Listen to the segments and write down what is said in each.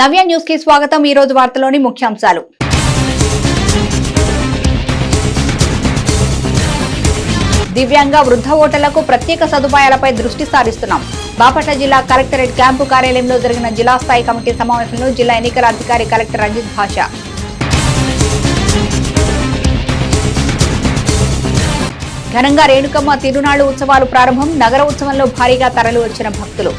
నవ్య news కి స్వాగతం। ఈ రోజు వార్తలోని ముఖ్యాంశాలు। దివ్యాంగ వృద్ధ ఓటర్లకు ప్రత్యేక సదుపాయాలపై దృష్టి సారిస్తున్నాం। బాపట్ల జిల్లా కలెక్టరేట్ క్యాంపు కార్యాలయంలో జరిగిన జిల్లా స్థాయి కమిటీ సమావేశంలో జిల్లా ఎన్నికల అధికారి కలెక్టర్ రంజిత్ భాషా। ఘనంగా రేణుకమ్మ తిరునాళ్లు ఉత్సవాలు ప్రారంభం। నగర ఉత్సవంలో భారీగా తరలి వచ్చిన భక్తులు।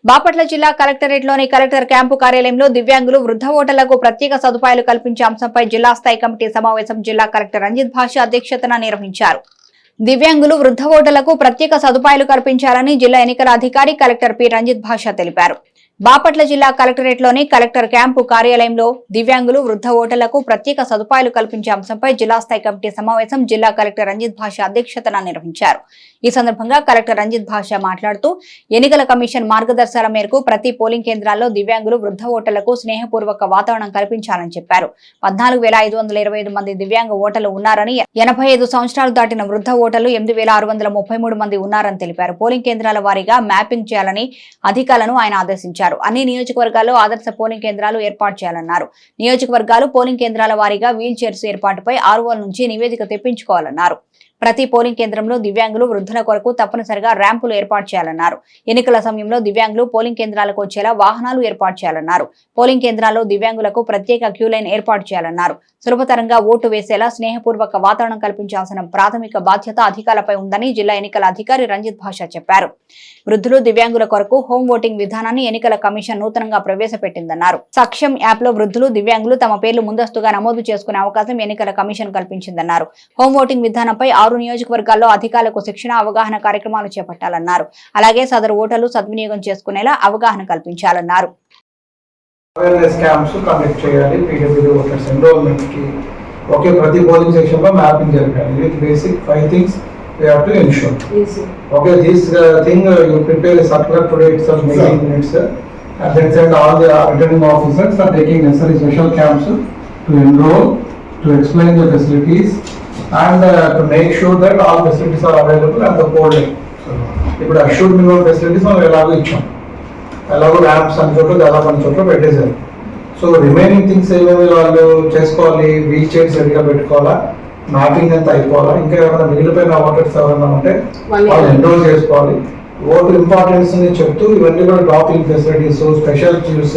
బాపట్ల జిల్లా కలెక్టరేట్లోని కలెక్టర్ క్యాంపు కార్యాలయంలో దివ్యాంగులు వృద్ధ ఓటర్లకు ప్రత్యేక సదుపాయాలు కల్పించే అంశంపై జిల్లా స్థాయి కమిటీ సమావేశం జిల్లా కలెక్టర్ రంజిత్ భాషా అధ్యక్షతన నిర్వహించారు। దివ్యాంగులు వృద్ధ ఓటర్లకు ప్రత్యేక సదుపాయాలు కల్పించాలని జిల్లా ఎన్నికల అధికారి కలెక్టర్ పి రంజిత్ భాషా తెలిపారు। బాపట్ల జిల్లా కలెక్టరేట్లోని కలెక్టర్ క్యాంపు కార్యాలయంలో దివ్యాంగులు వృద్ధ ఓటర్లకు ప్రత్యేక సదుపాయాలు కల్పించే అంశంపై జిల్లా స్థాయి కమిటీ సమావేశం జిల్లా కలెక్టర్ రంజిత్ భాషా అధ్యక్షతన నిర్వహించారు। ఈ సందర్భంగా కలెక్టర్ రంజిత్ భాషా మాట్లాడుతూ ఎన్నికల కమిషన్ మార్గదర్శకాల మేరకు ప్రతి పోలింగ్ కేంద్రాల్లో దివ్యాంగులు వృద్ధ ఓటర్లకు స్నేహపూర్వక వాతావరణం కల్పించాలని చెప్పారు। 14,525 మంది దివ్యాంగ ఓటర్లు ఉన్నారని 85 సంవత్సరాలు దాటిన వృద్ధ ఓటర్లు 8,633 మంది ఉన్నారని తెలిపారు। పోలింగ్ కేంద్రాల వారీగా మ్యాపింగ్ చేయాలని అధికారులను ఆయన ఆదేశించారు। అన్ని నియోజకవర్గాల్లో ఆదర్శ పోలింగ్ కేంద్రాలు ఏర్పాటు చేయాలన్నారు। నియోజకవర్గాలు పోలింగ్ కేంద్రాల వారీగా వీల్ చైర్స్ ఏర్పాటుపై ఆర్ఓల నుంచి నివేదిక తెప్పించుకోవాలన్నారు। ప్రతి పోలింగ్ కేంద్రంలో దివ్యాంగులు వృద్ధుల కొరకు తప్పనిసరిగా ర్యాంపులు ఏర్పాటు చేయాలన్నారు। ఎన్నికల సమయంలో దివ్యాంగులు పోలింగ్ కేంద్రాలకు వచ్చేలా వాహనాలు ఏర్పాటు చేయాలన్నారు। పోలింగ్ కేంద్రాల్లో దివ్యాంగులకు ప్రత్యేక క్యూ లైన్ ఏర్పాటు చేయాలన్నారు। సులభతరంగా ఓటు వేసేలా స్నేహపూర్వక వాతావరణం కల్పించాల్సిన ప్రాథమిక బాధ్యత అధికారులపై ఉందని జిల్లా ఎన్నికల అధికారి రంజిత్ భాషా చెప్పారు। వృద్ధులు దివ్యాంగుల కొరకు హోమ్ ఓటింగ్ విధానాన్ని ఎన్నికల కమిషన్ నూతనంగా ప్రవేశపెట్టిందన్నారు। సక్షం యాప్ లో వృద్ధులు దివ్యాంగులు తమ పేర్లు ముందస్తుగా నమోదు చేసుకునే అవకాశం ఎన్నికల కమిషన్ కల్పించిందన్నారు। హోమ్ ఓటింగ్ విధానంపై 6 నియోజకవర్గాల్లో అధికారులకు శిక్షణ అవగాహన కార్యక్రమాలు చేపట్టాలన్నారు। అలాగే సదరు ఓటర్లు సద్వినియోగం చేసుకునేలా అవగాహన కల్పించాలన్నారు। ప్రతి పోలింగ్ సెక్షన్ లో మ్యాపింగ్ జరగాలి। With basic 5 things we have to ensure. Yes, sir. Okay, this thing you prepare a circular today itself, making minutes, and then send all the returning officers for taking necessary special camps to enroll, to explain the facilities, and to make sure that all facilities are available at the polling. ఇప్పుడు assured minimum facilities మనం ఎలాగో ఇచ్చాం, ఎలాగో ramps అన్ని చోట్ల దాదాపు అన్ని చోట్ల పెట్టేశారు। సో రిమైనింగ్ థింగ్స్ ఏమేమి వాళ్ళు చేసుకోవాలి, వీల్ చైర్స్ రెడీగా పెట్టుకోవాలా, మ్యాపింగ్ అంతా అయిపోవాలా, ఇంకా ఏమైనా మిగిలిపోయిన ఓటర్స్ ఎవరైనా ఉంటే వాళ్ళు ఎన్రోల్ చేసుకోవాలి। ఓటు ఇంపార్టెన్స్ ని చెప్తూ ఇవన్నీ కూడా డ్రాపింగ్ ఫెసిలిటీస్, స్పెషల్ క్యూస్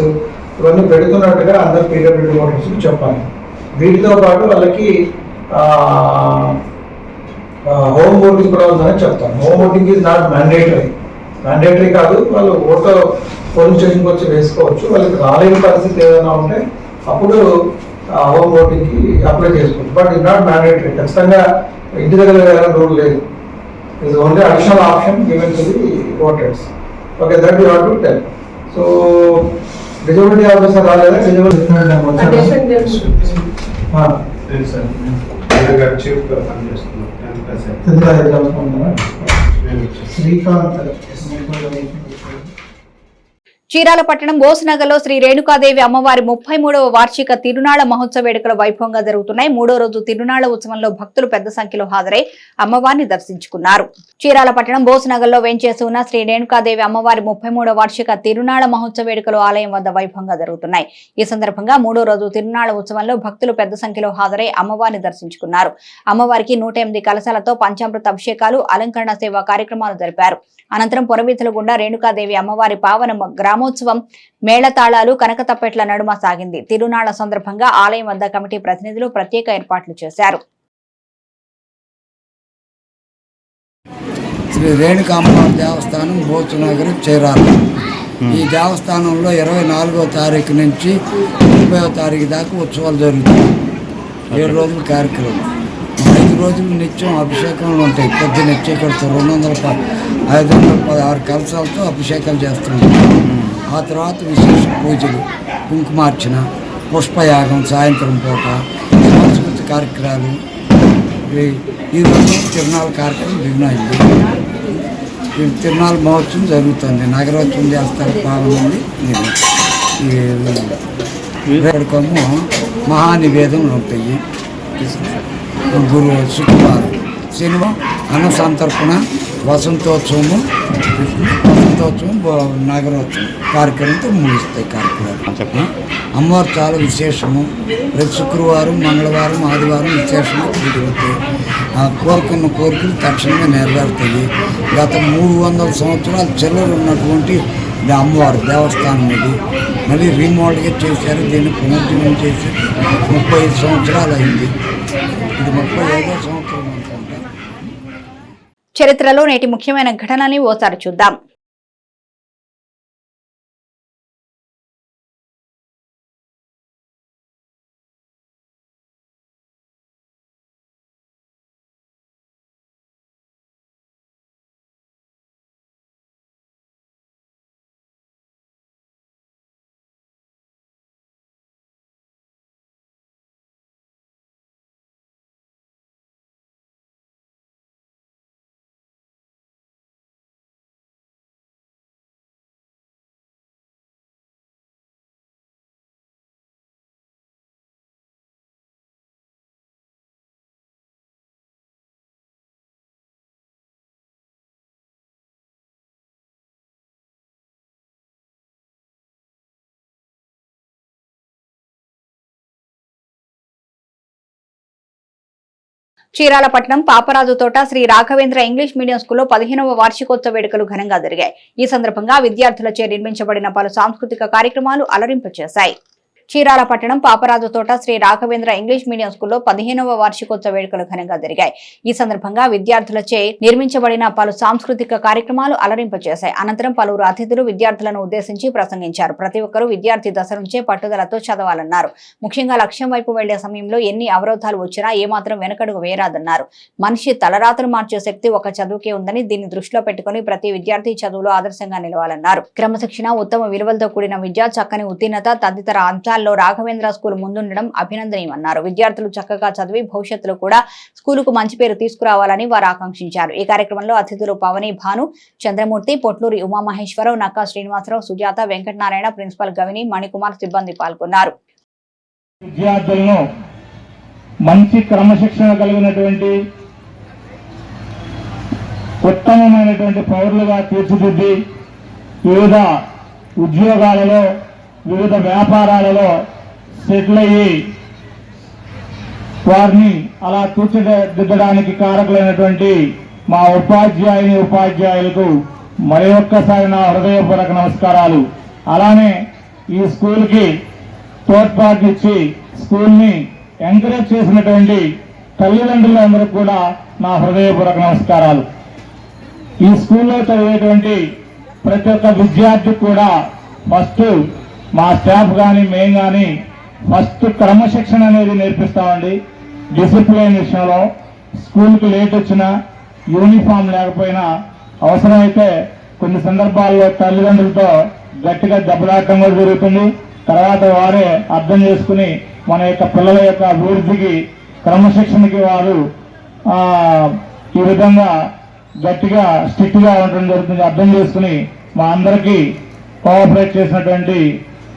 ఇవన్నీ పెడుతున్నట్టుగా అందరు పీడబ్ల్యూడీ ఓటర్స్ చెప్పాలి। వీటితో పాటు వాళ్ళకి హోమ్ ఓటింగ్ కూడా ఉందని చెప్తాను। Home voting is not mandatory కాదు, వాళ్ళు ఓటు పోలింగ్ స్టేషన్కి వచ్చి వేసుకోవచ్చు। వాళ్ళకి రాలేని పరిస్థితి ఏదైనా ఉంటే అప్పుడు హోమ్ ఓటింగ్కి అప్లై చేసుకోవచ్చు, బట్ ఇట్ నాట్ మ్యాండేటరీ। ఖచ్చితంగా ఇంటి దగ్గర వేయాలని రూల్ లేదు। Is only additional option given to the voters. Okay, that you have to tell. So disability officer రాలేదా? చీరాల పట్టణం బోసునగర్లో శ్రీ రేణుకాదేవి అమ్మవారి 33వ వార్షిక తిరునాళ్ల మహోత్సవ వేడుకలు వైభవంగా జరుగుతున్నాయి। 3వ రోజు తిరునాళ్ల ఉత్సవంలో భక్తులు పెద్ద సంఖ్యలో హాజరై అమ్మవారిని దర్శించుకున్నారు। చీరాల పట్టణం బోసునగర్లో వేంచేసి ఉన్న శ్రీ రేణుకాదేవి అమ్మవారి 33వ వార్షిక తిరునాళ్ల మహోత్సవ వేడుకలు ఆలయం వద్ద వైభవంగా జరుగుతున్నాయి। ఈ సందర్భంగా 3వ రోజు తిరునాళ్ల ఉత్సవంలో భక్తులు పెద్ద సంఖ్యలో హాజరై అమ్మవారిని దర్శించుకున్నారు। అమ్మవారికి 108 కలశాలతో పంచామృత అభిషేకాలు, అలంకరణ సేవ కార్యక్రమాలు జరిపారు। అనంతరం పురవీధుల గుండా రేణుకాదేవి అమ్మవారి పావన గ్రామోత్సవం మేళతాళాలు, కనకతప్పెట్ల నడుమ సాగింది। తిరునాళ్ల సందర్భంగా ఆలయం వద్ద కమిటీ ప్రతినిధులు ప్రత్యేక ఏర్పాట్లు చేశారు। శ్రీ రేణుకా అమ్మవారి దేవస్థానం బోసునగర్ చీరాల। ఈ దేవస్థానంలో 24వ తారీఖు నుంచి 30వ తారీఖు దాకా ఉత్సవాలు జరుగుతాయి। 7 రోజుల కార్యక్రమం, 5 రోజులు నిత్యం అభిషేకాలు ఉంటాయి। పొద్దున్న చీకటితో 516 కలశాలతో అభిషేకాలు చేస్తున్నాం। ఆ తర్వాత విశేష పూజలు, కుంకుమార్చన, పుష్పయాగం, సాయంత్రం పూట సాంస్కృతిక కార్యక్రమాలు, ఈరోజు తిరునాళ్ళ కార్యక్రమం దిగునైంది। తిరునాళ్ళ మహోత్సవం జరుగుతుంది। నగరోత్సవం చేస్తారు పావనండి। వేడుకము మహానివేదనలు ఉంటాయి। గురు శుక్రవారం, శనివారం అన్న సంతర్పణ, వసంతోత్సవం నగరోత్సవం కార్యక్రమంతో ముగిస్తాయి కార్యక్రమాలు. అమ్మవారు చాలా విశేషము. ప్రతి శుక్రవారం, మంగళవారం, ఆదివారం విశేషంగా పూజలుతాయి. కోరుకున్న కోరికలు తక్షణమే నెరవేరుతాయి. గత 300 సంవత్సరాల చిల్లర ఉన్నటువంటి అమ్మవారి దేవస్థానం ఇది. మళ్ళీ రీమోడల్గా చేశారు. దీన్ని పునర్జీవనం చేసి 35 సంవత్సరాలు అయింది. ఇది 35వ సంవత్సరం అనుకుంటా. చరిత్రలో నేటి ముఖ్యమైన ఘటనని ఓసారి చూద్దాం. చీరాలపట్నం పాపరాజు తోట శ్రీ రాఘవేంద్ర ఇంగ్లీష్ మీడియం స్కూల్లో 15వ వార్షికోత్సవ వేడుకలు ఘనంగా జరిగాయి. ఈ సందర్భంగా విద్యార్థులచే నిర్మించబడిన పలు సాంస్కృతిక కార్యక్రమాలు అలరింపచేశాయి. చీరాలపట్టణం పాపరాజు తోట శ్రీ రాఘవేంద్ర ఇంగ్లీష్ మీడియం స్కూల్లో 15వ వార్షికోత్సవ వేడుకలు ఘనంగా జరిగాయి. ఈ సందర్భంగా విద్యార్థులచే నిర్మించబడిన పలు సాంస్కృతిక కార్యక్రమాలు అలరింపచేశాయి. అనంతరం పలువురు అతిథులు విద్యార్థులను ఉద్దేశించి ప్రసంగించారు. ప్రతి ఒక్కరూ విద్యార్థి దశ నుంచే పట్టుదలతో చదవాలన్నారు. ముఖ్యంగా లక్ష్యం వైపు వెళ్లే సమయంలో ఎన్ని అవరోధాలు వచ్చినా ఏమాత్రం వెనకడుగు వేయరాదన్నారు. మనిషి తలరాతను మార్చే శక్తి ఒక చదువుకే ఉందని దీన్ని దృష్టిలో పెట్టుకుని ప్రతి విద్యార్థి చదువులో ఆదర్శంగా నిలవాలన్నారు. క్రమశిక్షణ, ఉత్తమ విలువలతో కూడిన విద్య, చక్కని ఉత్తీర్ణత తదితర అంశాల్లో రాఘవేంద్ర స్కూల్ ముందుండడం అభినందనీయమన్నారు. విద్యార్థులు చక్కగా చదివి భవిష్యత్తులో కూడా స్కూలుకు మంచి పేరు తీసుకురావాలని వారు ఆకాంక్షించారు. ఈ కార్యక్రమంలో అతిథులు పవని భాను, చంద్రమూర్తి, పొట్లూరి ఉమామహేశ్వరరావు, నక్కా శ్రీనివాసరావు, సుజాత, వెంకటనారాయణ, ప్రిన్సిపల్ గవిని, మణికుమార్ సిబ్బంది పాల్గొన్నారు. విద్యార్థులను మంచి క్రమశిక్షణ కలిగినటువంటి ఉత్తమమైనటువంటి పౌరులుగా తీర్చిదిద్ది వివిధ ఉద్యోగాలలో, వివిధ వ్యాపారాలలో సెటిల్ అయ్యి వారిని అలా తీర్చిదిద్దడానికి కారకులైనటువంటి మా ఉపాధ్యాయులకు మరి ఒక్కసారి నా హృదయపూర్వక నమస్కారాలు. అలానే ఈ స్కూల్కి తోడ్పాటునిచ్చి స్కూల్ని ఎంకరేజ్ చేసినటువంటి తల్లిదండ్రులందరికీ కూడా నా హృదయపూర్వక నమస్కారాలు. ఈ స్కూల్లో చదివేటువంటి ప్రతి ఒక్క విద్యార్థి కూడా ఫస్ట్ మా స్టాఫ్ కానీ మేము కానీ ఫస్ట్ క్రమశిక్షణ అనేది నేర్పిస్తామండి. డిసిప్లిన్ విషయంలో స్కూల్కి లేట్ వచ్చినా, యూనిఫామ్ లేకపోయినా, అవసరమైతే కొన్ని సందర్భాల్లో తల్లిదండ్రులతో గట్టిగా దెబ్బలాడటం కూడా జరుగుతుంది. తర్వాత వారే అర్థం చేసుకుని మన యొక్క పిల్లల యొక్క అభివృద్ధికి, క్రమశిక్షణకి వారు ఈ విధంగా గట్టిగా స్ట్రిక్ట్గా ఉండడం జరుగుతుంది. అర్థం చేసుకుని మా అందరికీ కోఆపరేట్ చేసినటువంటి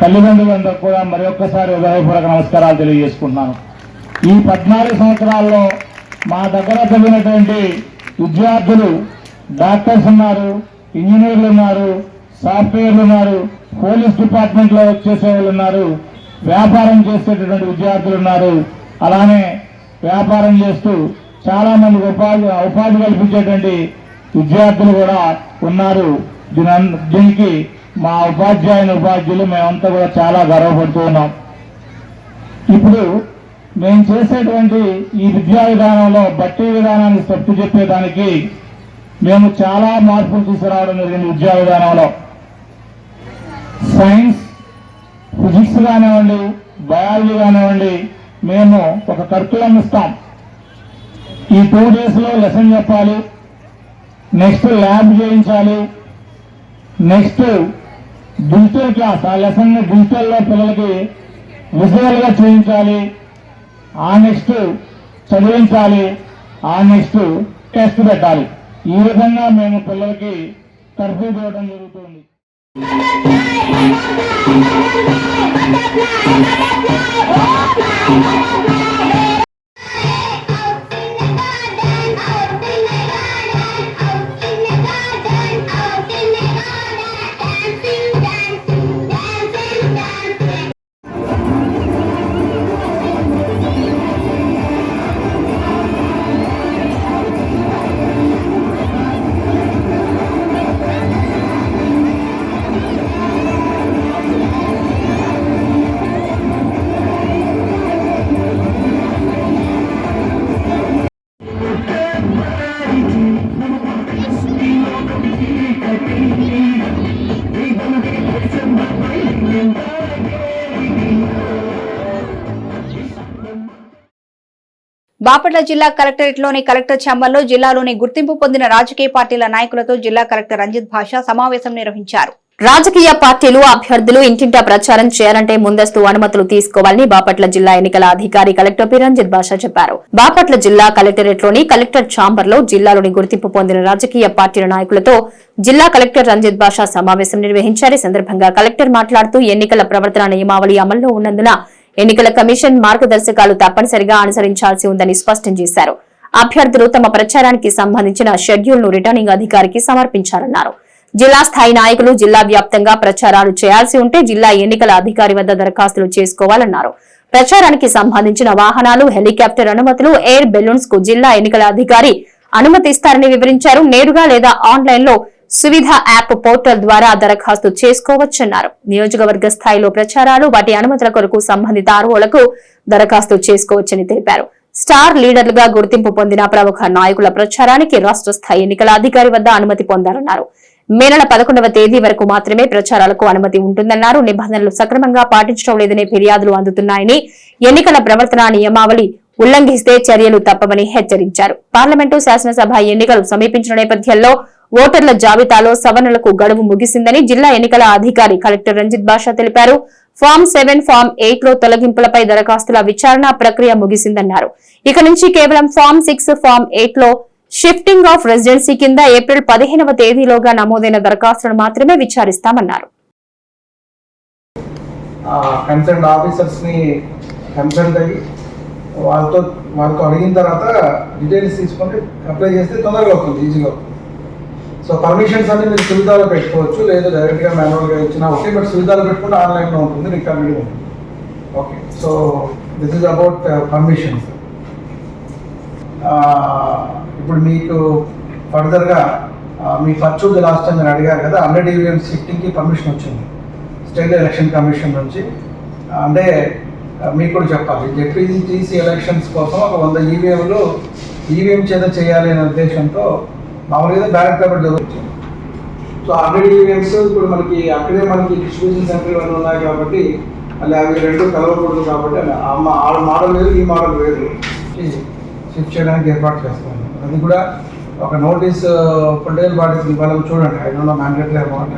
తల్లిదండ్రులందరూ కూడా మరి ఒక్కసారి హృదయపూర్వక నమస్కారాలు తెలియజేసుకుంటున్నాను. ఈ 14 సంవత్సరాల్లో మా దగ్గర చదివినటువంటి విద్యార్థులు డాక్టర్స్ ఉన్నారు, ఇంజనీర్లు ఉన్నారు, సాఫ్ట్వేర్లు ఉన్నారు, పోలీస్ డిపార్ట్మెంట్లో చేసే వాళ్ళు ఉన్నారు, వ్యాపారం చేసేటటువంటి విద్యార్థులు ఉన్నారు. అలానే వ్యాపారం చేస్తూ చాలా మంది ఉపాధి కల్పించేటువంటి విద్యార్థులు కూడా ఉన్నారు. దీనికి మా ఉపాధ్యాయులు మేమంతా కూడా చాలా గర్వపడుతూ ఉన్నాం. ఇప్పుడు మేము చేసేటువంటి ఈ విద్యా విధానంలో బట్టి విధానాన్ని సత్తు చెప్పేదానికి మేము చాలా మార్పులు తీసుకురావడం జరిగింది. విద్యా విధానంలో సైన్స్, ఫిజిక్స్ కానివ్వండి, బయాలజీ కానివ్వండి, మేము ఒక కరిక్యులం ఇస్తాం. ఈ 2 daysలో లెసన్ చెప్పాలి, నెక్స్ట్ ల్యాబ్ చేయించాలి, నెక్స్ట్ డిజిటల్ క్లాస్, ఆ లెసన్ డిజిటల్లో పిల్లలకి విజువల్గా చూపించాలి, ఆ నెక్స్ట్ చదివించాలి, ఆ నెక్స్ట్ టెస్ట్ పెట్టాలి. ఈ విధంగా మేము పిల్లలకి తర్ఫీదు ఇవ్వడం జరుగుతుంది. బాపట్ల జిల్లా కలెక్టరేట్లోని కలెక్టర్ ఛాంబర్లో జిల్లాలోని గుర్తింపు పొందిన రాజకీయ పార్టీల నాయకులతో జిల్లా కలెక్టర్ రంజిత్ భాష సమావేశం నిర్వహించారు. రాజకీయ పార్టీలు అభ్యర్థులు ఇంటింటా ప్రచారం చేయాలంటే ముందస్తు అనుమతులు తీసుకోవాలని బాపట్ల జిల్లా ఎన్నికల అధికారి కలెక్టర్ పి రంజిత్ భాష చెప్పారు. బాపట్ల జిల్లా కలెక్టరేట్లోని కలెక్టర్ ఛాంబర్లో జిల్లాలోని గుర్తింపు పొందిన రాజకీయ పార్టీల నాయకులతో జిల్లా కలెక్టర్ రంజిత్ భాష సమావేశం నిర్వహించారు. ఈ సందర్భంగా కలెక్టర్ మాట్లాడుతూ ఎన్నికల ప్రవర్తన నియమావళి అమల్లో ఉన్నందున ఎన్నికల కమిషన్ మార్గదర్శకాలు తప్పనిసరిగా అనుసరించాల్సి ఉందని స్పష్టం చేశారు. అభ్యర్థులు తమ ప్రచారానికి సంబంధించిన షెడ్యూల్ ను రిటర్నింగ్ అధికారికి సమర్పించారన్నారు. జిల్లా స్థాయి నాయకులు జిల్లా వ్యాప్తంగా ప్రచారాలు చేయాల్సి ఉంటే జిల్లా ఎన్నికల అధికారి వద్ద దరఖాస్తులు చేసుకోవాలన్నారు. ప్రచారానికి సంబంధించిన వాహనాలు, హెలికాప్టర్ అనుమతులు, ఎయిర్ బెలూన్స్ కు జిల్లా ఎన్నికల అధికారి అనుమతిస్తారని వివరించారు. నేరుగా లేదా ఆన్లైన్ లో సువిధ యాప్ పోర్టల్ ద్వారా దరఖాస్తు చేసుకోవచ్చన్నారు. నియోజకవర్గ స్థాయిలో ప్రచారాలు, వాటి అనుమతుల కొరకు సంబంధిత ఆర్ఓలకు దరఖాస్తు చేసుకోవచ్చని తెలిపారు. స్టార్ లీడర్లుగా గుర్తింపు పొందిన ప్రముఖ నాయకుల ప్రచారానికి రాష్ట్ర స్థాయి ఎన్నికల అధికారి వద్ద అనుమతి పొందాలన్నారు. మే నెల 11వ తేదీ వరకు మాత్రమే ప్రచారాలకు అనుమతి ఉంటుందన్నారు. నిబంధనలు సక్రమంగా పాటించడం లేదనే ఫిర్యాదులు అందుతున్నాయని, ఎన్నికల ప్రవర్తన నియమావళి ఉల్లంఘిస్తే చర్యలు తప్పవని హెచ్చరించారు. పార్లమెంటు, శాసనసభ ఎన్నికలు సమీపించిన నేపథ్యంలో ఓటర్ల జాబితాలో సవరణలకు గడువు ముగిసిందని జిల్లా ఎన్నికల అధికారి కలెక్టర్ రంజిత్ భాష తెలిపారు. ఫామ్ 7, ఫామ్ 8 లో తొలగింపులపై దరఖాస్తుల విచారణ ప్రక్రియ ముగిసిందన్నారు. ఇక నుంచి కేవలం ఫామ్ 6, ఫామ్ 8 లో షిఫ్టింగ్ ఆఫ్ రెసిడెన్సీ కింద ఏప్రిల్ 15వ తేదీలోగా నమోదైన దరఖాస్తులను మాత్రమే విచారిస్తామన్నారు. కన్సర్న్ ఆఫీసర్స్ ని కన్సల్ట్ అయ్యి వాళ్ళతో అడిగిన తర్వాత డీటెయిల్స్ తీసుకొని అప్లై చేస్తే తొందరగా అవుతుంది, ఈజీగా అవుతుంది. సో పర్మిషన్స్ అన్ని మీరు సువిధాలో పెట్టుకోవచ్చు, లేదు డైరెక్ట్గా మాన్యువల్గా ఇచ్చినా ఓకే, బట్ సువిధాలో పెట్టుకుంటే ఆన్లైన్లో ఉంటుంది, రికార్డెడ్ ఉంటుంది. Okay, so this is about permissions. ఇప్పుడు మీకు ఫర్దర్గా మీ పర్చూజ్ లాస్ట్ టైం మీరు అడిగారు కదా, 100 EVM షిఫ్టింగ్కి పర్మిషన్ వచ్చింది స్టేట్ ఎలక్షన్ కమిషన్ నుంచి. అంటే మీకు కూడా చెప్పాలి, జెడ్పీటీసీ ఎలక్షన్స్ కోసం ఒక 100 EVMలు ఈవీఎం చేత చేయాలి అనే ఉద్దేశంతో మామూలుగా బ్యాలెట్ పేపర్ జరుగుతుంది. సో 100 EVMs ఇప్పుడు మనకి అక్కడే మనకి డిస్ట్రిబ్యూషన్ సెంటర్ అన్నీ ఉన్నాయి కాబట్టి మళ్ళీ అవి రెండు కలవకూడదు కాబట్టి ఆ మోడల్ వేరు, ఈ మోడల్ వేరు షిఫ్ట్ చేయడానికి ఏర్పాటు చేస్తాను. అది కూడా ఒక నోటీస్ పొలిటికల్ పార్టీస్ ఇవ్వాలని చూడండి. I don't know mandatory amount,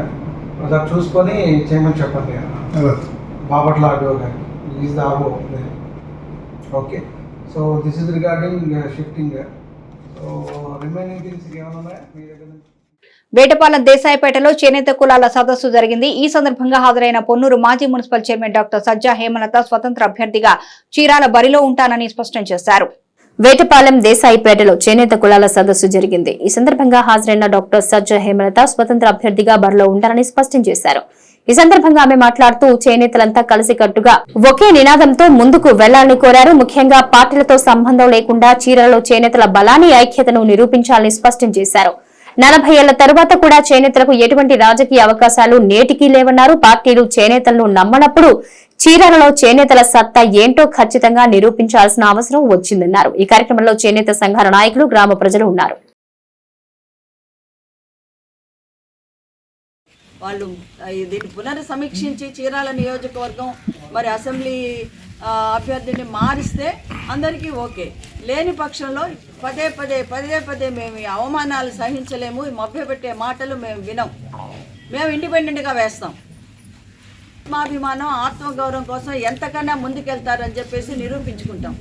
ఒకసారి చూసుకొని చేయమని చెప్పండి బాపట్ల ఆర్డీఓ గారికి. Is the RO. Okay, so this is regarding shifting. So remaining things ఏమైనా ఉన్నాయా మీ దగ్గర? వేటపాలెం దేశాయిపేటలో చేనేత కులాల సదస్సు జరిగింది. ఈ సందర్భంగా హాజరైన పొన్నూరు మాజీ మున్సిపల్ చైర్మన్ డాక్టర్ సజ్జా హేమలత స్వతంత్ర అభ్యర్థిగా చీరాల బరిలో ఉంటానని స్పష్టం చేశారు. వేటపాలెం దేశాయిపేటలో చేనేత కులాల సదస్సు జరిగింది. ఈ సందర్భంగా హాజరైన డాక్టర్ సజ్జా హేమలత స్వతంత్ర అభ్యర్థిగా బరిలో ఉంటారని స్పష్టం చేశారు. ఈ సందర్భంగా ఆమె మాట్లాడుతూ చేనేతలంతా కలిసికట్టుగా ఒకే నినాదంతో ముందుకు వెళ్లాలని కోరారు. ముఖ్యంగా పార్టీలతో సంబంధం లేకుండా చీరలలో చేనేతల బలాన్ని, ఐక్యతను నిరూపించాలని స్పష్టం చేశారు. 40 ఏళ్ల తరువాత కూడా చేనేతలకు ఎటువంటి రాజకీయ అవకాశాలు నేటికీ లేవన్నారు. పార్టీలు చేనేతలను నమ్మనప్పుడు చీరలలో చేనేతల సత్తా ఏంటో ఖచ్చితంగా నిరూపించాల్సిన అవసరం వచ్చిందన్నారు. ఈ కార్యక్రమంలో చేనేత సంఘాల నాయకులు, గ్రామ ప్రజలు ఉన్నారు. వాళ్ళు దీన్ని పునర్సమీక్షించి చీరాల నియోజకవర్గం మరి అసెంబ్లీ అభ్యర్థిని మారిస్తే అందరికీ ఓకే. లేని పక్షంలో పదే పదే మేము ఈ అవమానాలు సహించలేము, ఈ మభ్యపెట్టే మాటలు మేము వినం, మేము ఇండిపెండెంట్గా వేస్తాం. ఆత్మాభిమానం, ఆత్మగౌరవం కోసం ఎంతకన్నా ముందుకెళ్తారని చెప్పేసి నిరూపించుకుంటాం.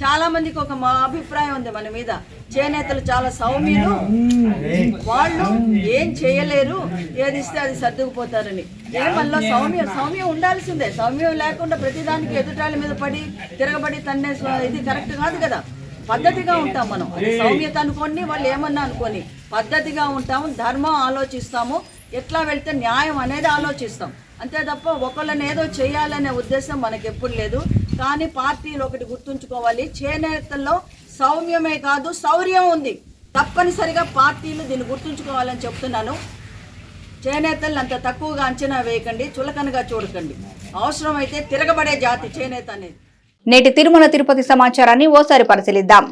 చాలా మందికి ఒక అభిప్రాయం ఉంది మన మీద, చేనేతలు చాలా సౌమ్యులు, వాళ్ళు ఏం చేయలేరు, ఏది ఇస్తే అది సర్దుకుపోతారని. ఏమల్లో సౌమ్యం ఉండాల్సిందే. సౌమ్యం లేకుండా ప్రతిదానికి ఎదుటాల మీద పడి తిరగబడి తన్నే ఇది కరెక్ట్ కాదు కదా. పద్ధతిగా ఉంటాం మనం. సౌమ్యత అనుకోని వాళ్ళు ఏమన్నా అనుకోని పద్ధతిగా ఉంటాము, ధర్మం ఆలోచిస్తాము, ఎట్లా వెళ్తే న్యాయం అనేది ఆలోచిస్తాం. అంతే తప్ప ఒకళ్ళని ఏదో చేయాలనే ఉద్దేశం మనకెప్పుడు లేదు. కానీ పార్టీలు ఒకటి గుర్తుంచుకోవాలి, చేనేతల్లో సౌమ్యమే కాదు శౌర్యం ఉంది. తప్పనిసరిగా పార్టీలు దీన్ని గుర్తుంచుకోవాలని చెప్తున్నాను. చేనేతలను అంత తక్కువగా అంచనా వేయకండి, చులకనగా చూడకండి. అవసరమైతే తిరగబడే జాతి చేనేత అనేది. నేటి తిరుమల తిరుపతి సమాచారాన్ని ఓసారి పరిశీలిద్దాం.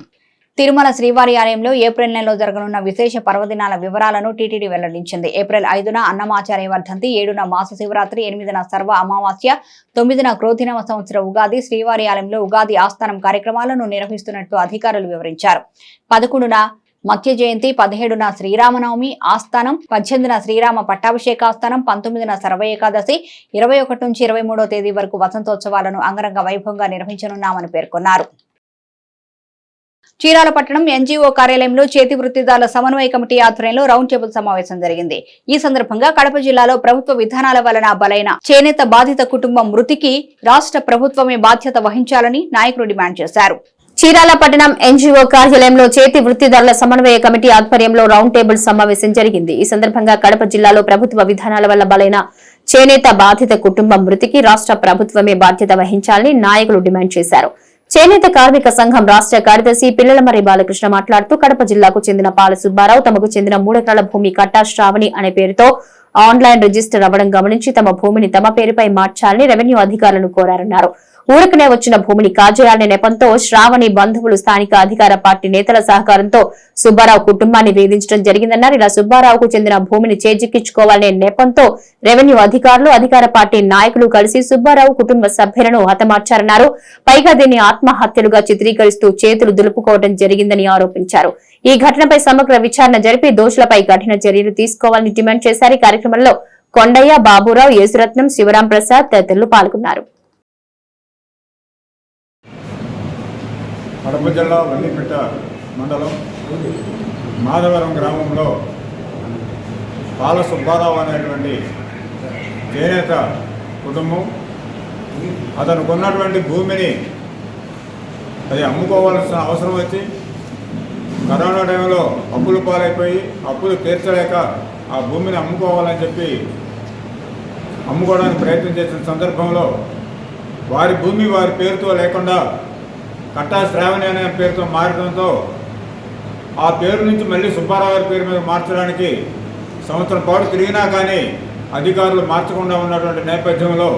తిరుమల శ్రీవారి ఆలయంలో ఏప్రిల్ నెలలో జరగనున్న విశేష పర్వదినాల వివరాలను టీటీడీ వెల్లడించింది. ఏప్రిల్ 5న అన్నమాచార్య వర్ధంతి, 7న మాస శివరాత్రి, 8న సర్వ అమావాస్య, 9న క్రోధినామ సంవత్సర ఉగాది. శ్రీవారి ఆలయంలో ఉగాది ఆస్థానం కార్యక్రమాలను నిర్వహిస్తున్నట్లు అధికారులు వివరించారు. 11న మత్స్య జయంతి, 17న శ్రీరామనవమి ఆస్థానం, 18న శ్రీరామ పట్టాభిషేకాస్థానం, 19న సర్వ ఏకాదశి, 21 నుంచి 23వ తేదీ వరకు వసంతోత్సవాలను అంగరంగ వైభవంగా నిర్వహించనున్నామని పేర్కొన్నారు. చీరాల పట్టణం ఎన్జీఓ కార్యాలయంలో చేతి వృత్తిదారుల సమన్వయ కమిటీ ఆధ్వర్యంలో రౌండ్ టేబుల్ సమావేశం జరిగింది. ఈ సందర్భంగా కడప జిల్లాలో ప్రభుత్వ విధానాల వలన బలైన చేనేత బాధిత కుటుంబం మృతికి రాష్ట్ర ప్రభుత్వమే బాధ్యత వహించాలని నాయకులు డిమాండ్ చేశారు. చీరాల పట్టణం ఎన్జీఓ కార్యాలయంలో చేతి వృత్తిదారుల సమన్వయ కమిటీ ఆధ్వర్యంలో రౌండ్ టేబుల్ సమావేశం జరిగింది. ఈ సందర్భంగా కడప జిల్లాలో ప్రభుత్వ విధానాల వల్ల బలైన చేనేత బాధిత కుటుంబం మృతికి రాష్ట్ర ప్రభుత్వమే బాధ్యత వహించాలని నాయకులు డిమాండ్ చేశారు. చేనేత కార్మిక సంఘం రాష్ట్ర కార్యదర్శి పిల్లలమర్రి బాలకృష్ణ మాట్లాడుతూ కడప జిల్లాకు చెందిన పాల సుబ్బారావు తమకు చెందిన 3 ఎకరాల భూమి కట్టా శ్రావణి అనే పేరుతో ఆన్లైన్ రిజిస్టర్ అవ్వడం గమనించి తమ భూమిని తమ పేరుపై మార్చాలని రెవెన్యూ అధికారులను కోరారన్నారు. ఊరకనే వచ్చిన భూమిని కాజేయాలనే నెపంతో శ్రావణి బంధువులు స్థానిక అధికార పార్టీ నేతల సహకారంతో సుబ్బారావు కుటుంబాన్ని వేధించడం జరిగిందన్నారు. ఇలా సుబ్బారావుకు చెందిన భూమిని చేజిక్కించుకోవాలనే నెపంతో రెవెన్యూ అధికారులు, అధికార పార్టీ నాయకులు కలిసి సుబ్బారావు కుటుంబ సభ్యులను హతమార్చారన్నారు. పైగా దీన్ని ఆత్మహత్యలుగా చిత్రీకరిస్తూ చేతులు దులుపుకోవడం జరిగిందని ఆరోపించారు. ఈ ఘటనపై సమగ్ర విచారణ జరిపి దోషులపై కఠిన చర్యలు తీసుకోవాలని డిమాండ్ చేశారు. ఈ కార్యక్రమంలో కొండయ్య, బాబురావు, యేసురత్నం, శివరాం ప్రసాద్ తదితరులు పాల్గొన్నారు. కడప జిల్లా వల్లిపేట మండలం మాధవరం గ్రామంలో పాల సుబ్బారావు అనేటువంటి చేనేత కుటుంబం అతను కొన్నటువంటి భూమిని అది అమ్ముకోవాల్సిన అవసరం వచ్చి కరోనా టైంలో అప్పులు పాలైపోయి అప్పులు తీర్చలేక ఆ భూమిని అమ్ముకోవాలని చెప్పి అమ్ముకోవడానికి ప్రయత్నం చేసిన సందర్భంలో వారి భూమి వారి పేరుతో లేకుండా కట్టా శ్రావణి అనే పేరుతో మారడంతో ఆ పేరు నుంచి మళ్ళీ సుబ్బారావు గారి పేరు మీద మార్చడానికి సంవత్సరం పాటు తిరిగినా కానీ అధికారులు మార్చకుండా ఉన్నటువంటి నేపథ్యంలో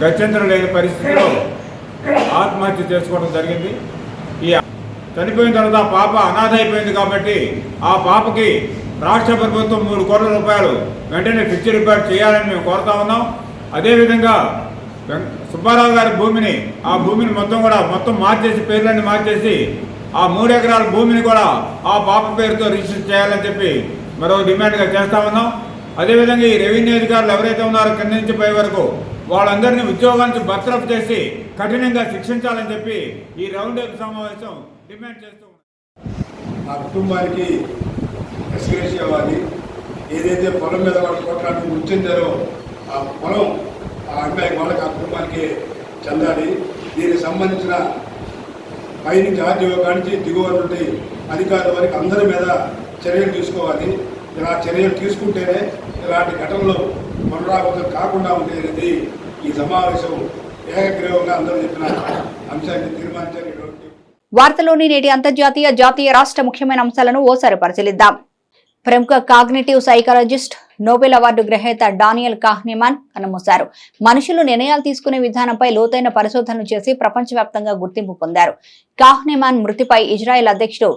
గత్యంతరం లేని పరిస్థితిలో ఆత్మహత్య చేసుకోవడం జరిగింది. ఈ చనిపోయిన తర్వాత పాప అనాథ అయిపోయింది కాబట్టి ఆ పాపకి రాష్ట్ర ప్రభుత్వం 3 కోట్ల రూపాయలు వెంటనే ఫిక్స్డ్ డిపాజిట్ చేయాలని మేము కోరుతా ఉన్నాం. అదేవిధంగా సుబ్బారావు గారి భూమిని ఆ భూమిని మొత్తం మార్చేసి పేర్లన్నీ మార్చేసి ఆ 3 ఎకరాల భూమిని కూడా ఆ పాప పేరుతో రిజిస్టర్ చేయాలని చెప్పి మరో డిమాండ్గా చేస్తా ఉన్నాం. అదేవిధంగా ఈ రెవెన్యూ అధికారులు ఎవరైతే ఉన్నారో కింద నుంచి పై వరకు వాళ్ళందరినీ ఉద్యోగానికి బర్తరఫ్ చేసి కఠినంగా శిక్షించాలని చెప్పి ఈ రౌండ్ టేబుల్ సమావేశం డిమాండ్ చేస్తూ ఆ కుటుంబానికి ఎక్స్గ్రేషియా ఇవ్వాలి. ఏదైతే పొలం మీద వాళ్ళు కొట్లాడి గుర్తించారో ఆ పొలం ఆ అమ్మాయి వాళ్ళకి ఆ కుటుంబానికి చెందాలి. దీనికి సంబంధించిన పైనుంచి ఆర్టీఓ కానించి దిగువ నుండి అధికారుల వరకు అందరి మీద చర్యలు తీసుకోవాలి. ఇలా చర్యలు తీసుకుంటేనే ఇలాంటి ఘటనలు పునరావృతం కాకుండా ఉండేది ఈ సమావేశం ఏకగ్రీవంగా అందరూ చెప్పిన అంశాన్ని తీర్మానించారు. వార్తలోని నేటి అంతర్జాతీయ, జాతీయ, రాష్ట్ర ముఖ్యమైన అంశాలను ఓసారి పరిశీలిద్దాం. ప్రముఖ కాగ్నిటివ్ సైకాలజిస్ట్, నోబెల్ అవార్డు గ్రహీత డానియల్ కాహ్నెమాన్ కన్నుమూశారు. మనుషులు నిర్ణయాలు తీసుకునే విధానంపై లోతైన పరిశోధనలు చేసి ప్రపంచవ్యాప్తంగా గుర్తింపు పొందారు. కాహ్నెమాన్ మృతిపై ఇజ్రాయెల్ అధ్యక్షుడు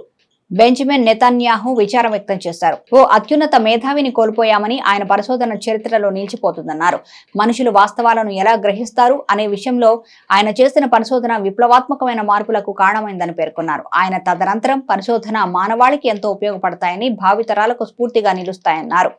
బెంజమిన్ నెతన్యాహు విచారం వ్యక్తం చేశారు. ఓ అత్యున్నత మేధావిని కోల్పోయామని, ఆయన పరిశోధన చరిత్రలో నిలిచిపోతుందన్నారు. మనుషులు వాస్తవాలను ఎలా గ్రహిస్తారు అనే విషయంలో ఆయన చేసిన పరిశోధన విప్లవాత్మకమైన మార్పులకు కారణమైందని పేర్కొన్నారు. ఆయన తదనంతరం పరిశోధన మానవాళికి ఎంతో ఉపయోగపడతాయని, భావితరాలకు స్ఫూర్తిగా నిలుస్తాయన్నారు.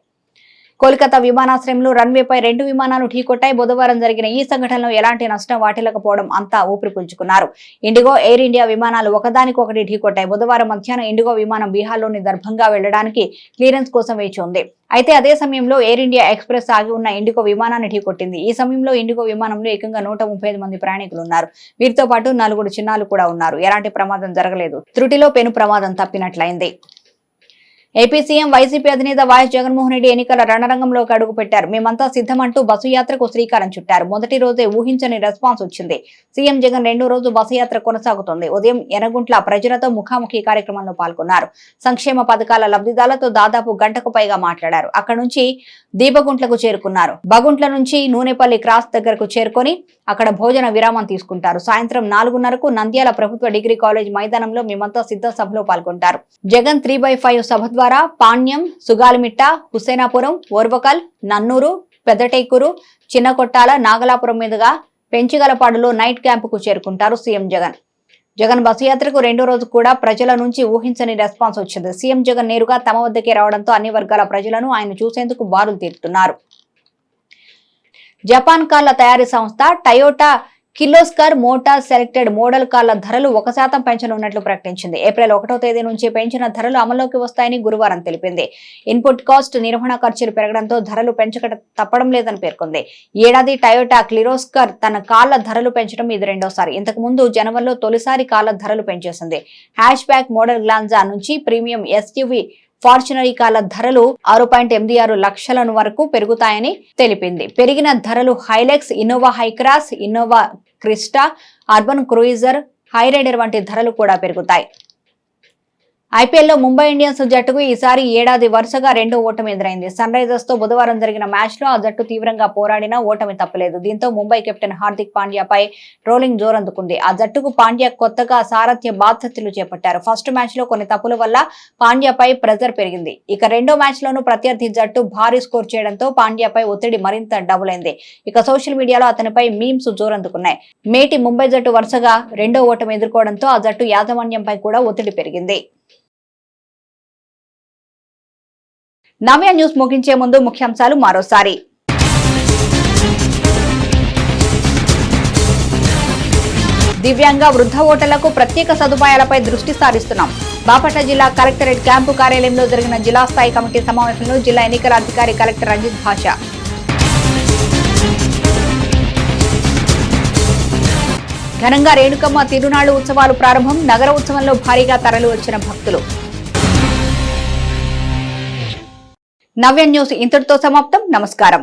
కోల్కతా విమానాశ్రయంలో రన్వేపై 2 విమానాలు ఢీకొట్టాయి. బుధవారం జరిగిన ఈ సంఘటనలో ఎలాంటి నష్టం వాటిల్లకపోవడం అంతా ఊపిరి పీల్చుకున్నారు. ఇండిగో, ఎయిర్ ఇండియా విమానాలు ఒకదానికొకటి ఢీకొట్టాయి. బుధవారం మధ్యాహ్నం ఇండిగో విమానం బీహార్లోని దర్భంగా వెళ్లడానికి క్లియరెన్స్ కోసం వేచి ఉంది. అయితే అదే సమయంలో ఎయిర్ ఇండియా ఎక్స్ప్రెస్ ఆగి ఉన్న ఇండిగో విమానాన్ని ఢీకొట్టింది. ఈ సమయంలో ఇండిగో విమానంలో ఏకంగా 135 మంది ప్రయాణికులు ఉన్నారు. వీరితో పాటు 4 చిన్నారులు కూడా ఉన్నారు. ఎలాంటి ప్రమాదం జరగలేదు. త్రుటిలో పెను ప్రమాదం తప్పినట్లయింది. ఏపీ సీఎం వైసీపీ అధినేత వైఎస్ జగన్మోహన్ రెడ్డి ఎన్నికల రణరంగంలోకి అడుగుపెట్టారు. మేమంతా సిద్ధమంటూ బస్సు యాత్రకు శ్రీకారం చుట్టారు. మొదటి రోజే ఊహించని రెస్పాన్స్ వచ్చింది. సీఎం జగన్ రెండో రోజు బస్సు యాత్ర కొనసాగుతోంది. ఉదయం ఎనగుంట్ల ప్రజలతో ముఖాముఖి కార్యక్రమంలో పాల్గొన్నారు. సంక్షేమ పథకాల లబ్ధిదారులతో దాదాపు గంటకు పైగా మాట్లాడారు. అక్కడి నుంచి దీపగుంట్లకు చేరుకున్నారు. బగుంట్ల నుంచి నూనెపల్లి క్రాస్ దగ్గరకు చేరుకొని అక్కడ భోజన విరామం తీసుకుంటారు. సాయంత్రం 4:30కు నంద్యాల ప్రభుత్వ డిగ్రీ కాలేజ్ మైదానంలో మేమంతా సిద్ధ సభలో పాల్గొంటారు. జగన్ 3/5 సభ ద్వారా పాణ్యం, సుగాలిమిట్ట, హుసేనాపురం, ఓర్వకల్, నన్నూరు, పెద్దటేకూరు, చిన్నకొట్టాల, నాగలాపురం మీదుగా పెంచిగలపాడులో నైట్ క్యాంపుకు చేరుకుంటారు సీఎం జగన్. జగన్ బస్సు యాత్రకు రెండో రోజు కూడా ప్రజల నుంచి ఊహించని రెస్పాన్స్ వచ్చింది. సీఎం జగన్ నేరుగా తమ వద్దకే రావడంతో అన్ని వర్గాల ప్రజలను ఆయన చూసేందుకు బారులు తీరుతున్నారు. జపాన్ కార్ల తయారీ సంస్థ Toyota Kirloskar Motors selected model కార్ల ధరలు 1% పెంచనున్నట్లు ప్రకటించింది. ఏప్రిల్ 1వ తేదీ నుంచి పెంచిన ధరలు అమల్లోకి వస్తాయని గురువారం తెలిపింది. ఇన్పుట్ కాస్ట్, నిర్వహణ ఖర్చులు పెరగడంతో ధరలు పెంచక తప్పడం లేదని పేర్కొంది. ఏడాది టయోటా కిర్లోస్కర్ తన కార్ల ధరలు పెంచడం ఇది రెండోసారి. ఇంతకు ముందు జనవరిలో తొలిసారి కార్ల ధరలు పెంచేసింది. హ్యాష్ బ్యాక్ మోడల్ గ్లాన్జా నుంచి ప్రీమియం ఎస్యూవీ ఫార్చునర్ కార్ల ధరలు 6.86 లక్షల వరకు పెరుగుతాయని తెలిపింది. పెరిగిన ధరలు Hilux, Innova Hycross, Innova Crysta, Urban Cruiser, Hyryder వంటి ధరలు కూడా పెరుగుతాయి. ఐపీఎల్లో ముంబై ఇండియన్స్ జట్టుకు ఈసారి ఏడాది వరుసగా రెండో ఓటమి ఎదురైంది. సన్ రైజర్స్ తో బుధవారం జరిగిన మ్యాచ్ లో ఆ జట్టు తీవ్రంగా పోరాడినా ఓటమి తప్పలేదు. దీంతో ముంబై కెప్టెన్ హార్దిక్ పాండ్యాపై ట్రోలింగ్ జోరందుకుంది. ఆ జట్టుకు పాండ్యా కొత్తగా సారథ్య బాధ్యతలు చేపట్టారు. ఫస్ట్ మ్యాచ్ లో కొన్ని తప్పుల వల్ల పాండ్యాపై ప్రెజర్ పెరిగింది. ఇక రెండో మ్యాచ్ లోనూ ప్రత్యర్థి జట్టు భారీ స్కోర్ చేయడంతో పాండ్యాపై ఒత్తిడి మరింత డబుల్ అయింది. ఇక సోషల్ మీడియాలో అతనిపై మీమ్స్ జోరందుకున్నాయి. మేటి ముంబై జట్టు వరుసగా రెండో ఓటమి ఎదుర్కోవడంతో ఆ జట్టు యాజమాన్యంపై కూడా ఒత్తిడి పెరిగింది. నవ్య న్యూస్ ముగించే ముందు ముఖ్యాంశాలు మరోసారి. దివ్యాంగ వృద్ధ ఓటర్లకు ప్రత్యేక సదుపాయాలపై దృష్టి సారిస్తున్నాం. బాపట్ల జిల్లా కలెక్టరేట్ క్యాంపు కార్యాలయంలో జరిగిన జిల్లా స్థాయి కమిటీ సమావేశంలో జిల్లా ఎన్నికల అధికారి కలెక్టర్ రంజిత్ భాషా. ఘనంగా రేణుకమ్మ తిరునాళ్లు ఉత్సవాలు ప్రారంభం. నగర ఉత్సవంలో భారీగా తరలి వచ్చిన భక్తులు. నవ్య న్యూస్ ఇంతటితో సమాప్తం. నమస్కారం.